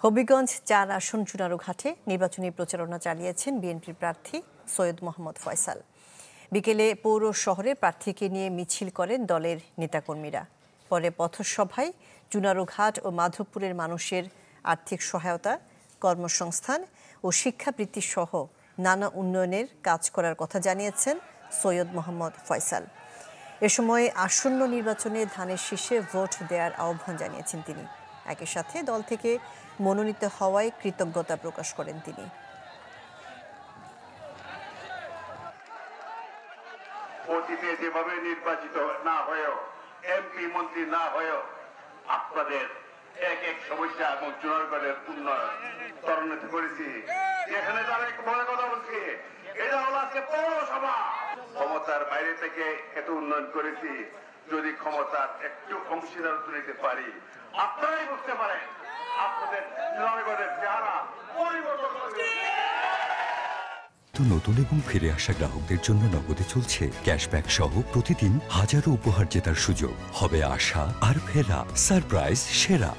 হবিগঞ্জ ৪ আসন চুনারুঘাটে নির্বাচনী প্রচারণা চালিয়েছেন বিএনপির প্রার্থী সৈয়দ মোহাম্মদ ফয়সাল। বিকেলে পৌর শহরে প্রার্থীকে নিয়ে মিছিল করেন দলের নেতাকর্মীরা। পরে পথসভায় চুনারুঘাট ও মাধবপুরের মানুষের আর্থিক সহায়তা, কর্মসংস্থান ও শিক্ষাবৃত্তি সহ নানা উন্নয়নের কাজ করার কথা জানিয়েছেন সৈয়দ মোহাম্মদ ফয়সাল। এ সময় আসন্ন নির্বাচনে ধানের শীষে ভোট দেওয়ার আহ্বান জানিয়েছেন তিনি। একই সাথে দল থেকে মনোনীত হওয়ায় কৃতজ্ঞতা প্রকাশ করেন তিনি। অতীতে যেভাবে নির্বাচিত না হয়েও, এমপি মন্ত্রী না হয়েও আপনাদের এক এক সমস্যা এবং চুনারগড়ের উন্নয়ন ত্বরান্বিত করেছি। যেখানে তারা একটু বড় কথা বলছি, এটা হলো আজকে পৌরসভা। ক্ষমতার বাইরে থেকে এত উন্নয়ন করেছি, যদি ক্ষমতার একটু অংশীদারত্ব নিতে পারি, আপনারাই বুঝতে পারেন আপনাদের চুনারগড়ের চেহারা পরিবর্তন করবে। নতুন এবং ফিরে আসা গ্রাহকদের জন্য নগদে চলছে ক্যাশব্যাক সহ প্রতিদিন হাজারো উপহার জেতার সুযোগ। হবে আশা আর ফেরা, সারপ্রাইজ সেরা।